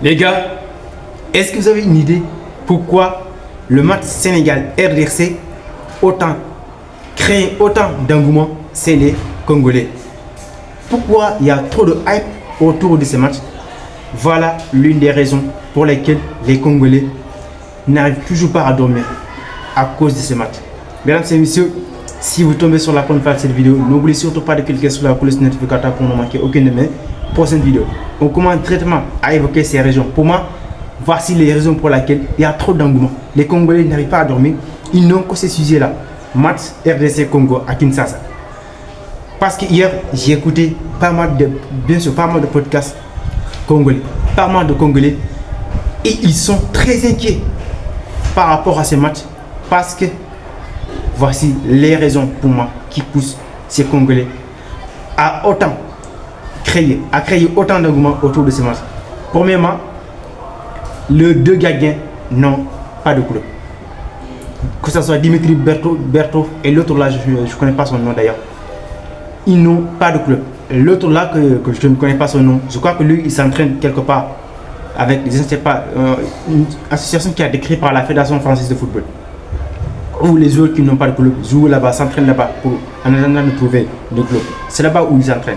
Les gars, est-ce que vous avez une idée pourquoi le match Sénégal-RDC crée autant d'engouement? C'est les Congolais. Pourquoi il y a trop de hype autour de ce match? Voilà l'une des raisons pour lesquelles les Congolais n'arrivent toujours pas à dormir à cause de ce match. Mesdames et messieurs, si vous tombez sur la première page de cette vidéo, n'oubliez surtout pas de cliquer sur la cloche notificatoire pour ne manquer aucune de mes prochaines vidéos. On commence directement à évoquer ces raisons. Pour moi, voici les raisons pour lesquelles il y a trop d'engouement. Les Congolais n'arrivent pas à dormir. Ils n'ont que ce sujet-là. Match RDC Congo à Kinshasa. Parce que hier, j'ai écouté pas mal de podcasts congolais, pas mal de Congolais, et ils sont très inquiets par rapport à ce match. Parce que voici les raisons pour moi qui poussent ces Congolais à créer autant d'engouement autour de ce match. Premièrement, les deux gardiens n'ont pas de club. Que ce soit Dimitri Bertov et l'autre là, je ne connais pas son nom d'ailleurs. Ils n'ont pas de club. L'autre là que je ne connais pas son nom, je crois que lui il s'entraîne quelque part avec je ne sais pas, une association qui a été créée par la Fédération française de football. Où les joueurs qui n'ont pas de club jouent là-bas, s'entraînent là-bas en attendant de trouver le club. C'est là-bas où ils s'entraînent.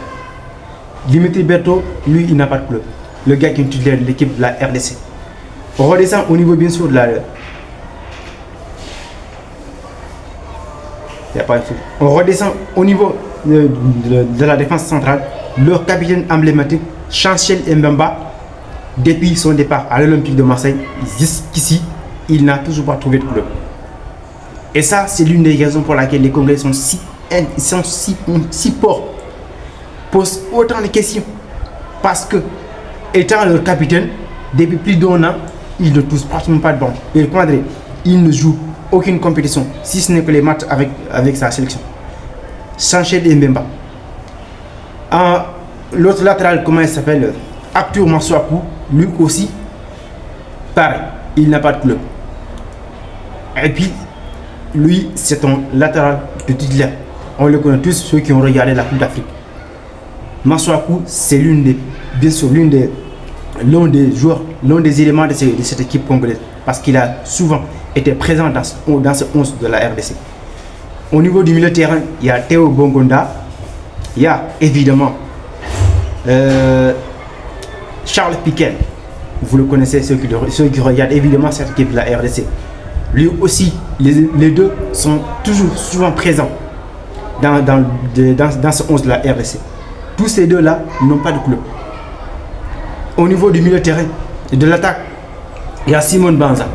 Dimitri Bertov, lui, il n'a pas de club. Le gars qui est titulaire de l'équipe de la RDC. On redescend au niveau bien sûr de la... On redescend au niveau de la défense centrale. Leur capitaine emblématique, Chancel Mbemba, depuis son départ à l'Olympique de Marseille, jusqu'ici, il n'a toujours pas trouvé de club. Et ça, c'est l'une des raisons pour laquelle les Congolais sont si forts, posent autant de questions. Parce que, étant leur capitaine, depuis plus d'un an, il ne touche pratiquement pas de ballon. Il ne joue aucune compétition, si ce n'est que les matchs avec sa sélection. Sanchez Mbemba. L'autre latéral, comment il s'appelle? Arthur Masuaku, lui aussi, pareil, il n'a pas de club. Et puis, lui, c'est un latéral de titulaire. On le connaît tous, ceux qui ont regardé la Coupe d'Afrique. Masuaku, c'est l'un des éléments de cette équipe congolaise. Parce qu'il a souvent été présent dans ce 11 de la RDC. Au niveau du milieu de terrain, il y a Théo Bongonda. Il y a évidemment Charles Piquet. Vous le connaissez, ceux qui regardent évidemment cette équipe de la RDC. Lui aussi, les deux sont toujours souvent présents dans ce 11 de la RDC. Tous ces deux-là n'ont pas de club. Au niveau du milieu de terrain et de l'attaque, il y a Simon Banza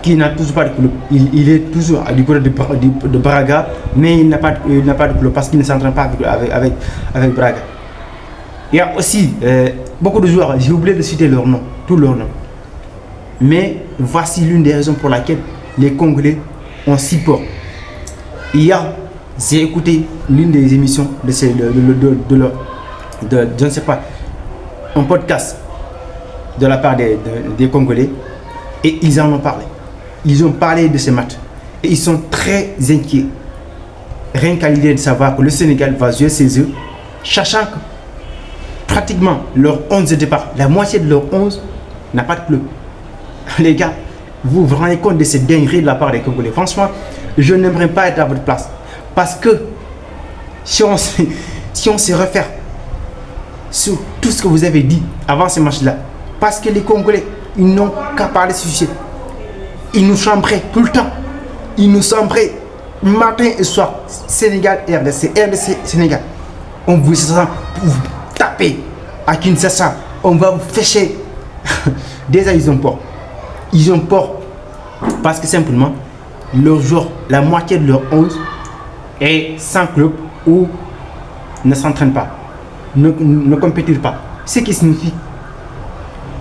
qui n'a toujours pas de club. Il est toujours du côté de Braga, mais il n'a pas de club parce qu'il ne s'entraîne pas avec Braga. Il y a aussi beaucoup de joueurs, j'ai oublié de citer leur nom, tous leurs noms. Mais voici l'une des raisons pour laquelle les Congolais ont si peur. Hier, j'ai écouté l'une des émissions je ne sais pas, un podcast de la part des Congolais et ils en ont parlé. Ils ont parlé de ce match et ils sont très inquiets. Rien qu'à l'idée de savoir que le Sénégal va jouer ses œufs, sachant que pratiquement leur 11 de départ, la moitié de leur 11 n'a pas de club. Les gars, vous vous rendez compte de cette dinguerie de la part des Congolais. Franchement, je n'aimerais pas être à votre place. Parce que si on se réfère sur tout ce que vous avez dit avant ce match-là, parce que les Congolais, ils n'ont qu'à parler de ce sujet. Ils nous chambraient tout le temps. Ils nous chambraient matin et soir. Sénégal, RDC, Sénégal. On vous taper à Kinshasa. On va vous fêcher. Déjà, ils ont peur. Ils ont peur parce que simplement, leur joueur, la moitié de leur 11 est sans club ou ne s'entraîne pas, ne compétit pas. Ce qui signifie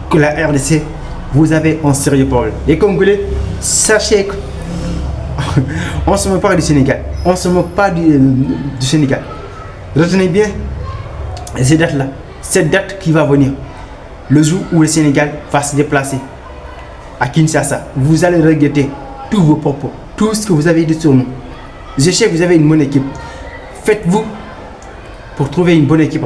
que la RDC, vous avez un sérieux problème. Les Congolais, sachez que on ne se moque pas du Sénégal. On ne se moque pas du Sénégal. Retenez bien cette date-là. Cette date qui va venir. Le jour où le Sénégal va se déplacer à Kinshasa. Vous allez regretter tous vos propos. Tout ce que vous avez dit sur nous. Je sais que vous avez une bonne équipe. Faites-vous pour trouver une bonne équipe.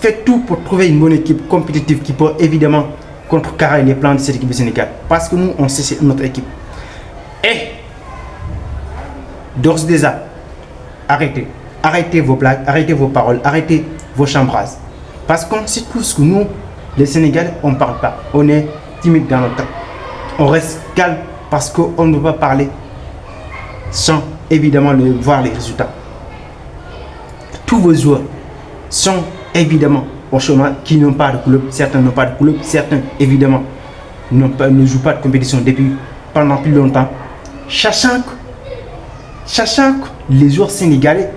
Faites tout pour trouver une bonne équipe compétitive qui peut évidemment contrecarrer les plans de cette équipe du Sénégal. Parce que nous, on sait c'est notre équipe. Et, d'ores et déjà, arrêtez. Arrêtez vos blagues, arrêtez vos paroles, arrêtez vos chambrasses. Parce qu'on sait tous que nous, les Sénégalais, on ne parle pas. On est timide dans notre temps. On reste calme parce qu'on ne peut pas parler sans évidemment voir les résultats. Tous vos joueurs sont évidemment au chômage, qui n'ont pas de club. Certains n'ont pas de club, certains évidemment ne jouent pas de compétition depuis pendant plus longtemps. Sachant que les joueurs sénégalais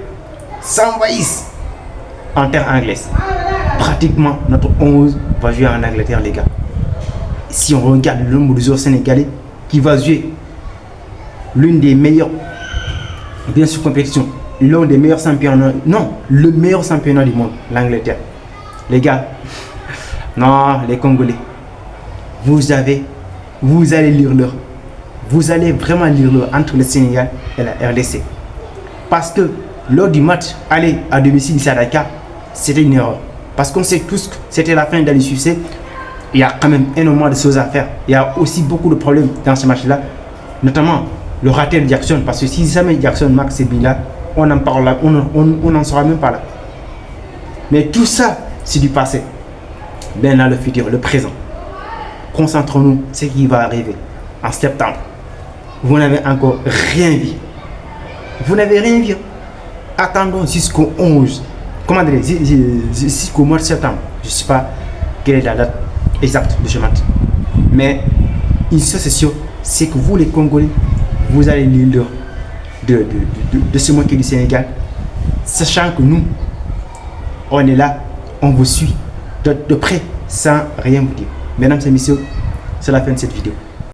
s'envahissent en terre anglaise. Pratiquement notre 11 va jouer en Angleterre, les gars. Si on regarde le nombre de joueurs sénégalais qui va jouer l'une des meilleures, bien sûr, compétition, l'un des meilleurs championnats, non, le meilleur championnat du monde, l'Angleterre. Les gars, non, les Congolais, vous allez lire l'heure. Vous allez vraiment lire l'heure entre le Sénégal et la RDC. Parce que lors du match aller à domicile ici à Dakar, c'était une erreur. Parce qu'on sait tous que c'était la fin d'Ali Cissé. Il y a quand même énormément de choses à faire. Il y a aussi beaucoup de problèmes dans ce match-là. Notamment le raté de Jackson. Parce que si jamais Jackson marque ces billes-là, on en parle là, on n'en sera même pas là. Mais tout ça, c'est du passé. Maintenant, le futur, le présent. Concentrons-nous sur ce qui va arriver en septembre. Vous n'avez encore rien vu. Vous n'avez rien vu. Attendons jusqu'au 11. Comment dire, jusqu'au mois de septembre. Je ne sais pas quelle est la date exacte de ce match. Mais une chose c'est sûr, c'est que vous les Congolais, vous allez lire de ce mois qui est du Sénégal, sachant que nous, on est là, on vous suit de près sans rien vous dire. Mesdames et messieurs, c'est la fin de cette vidéo.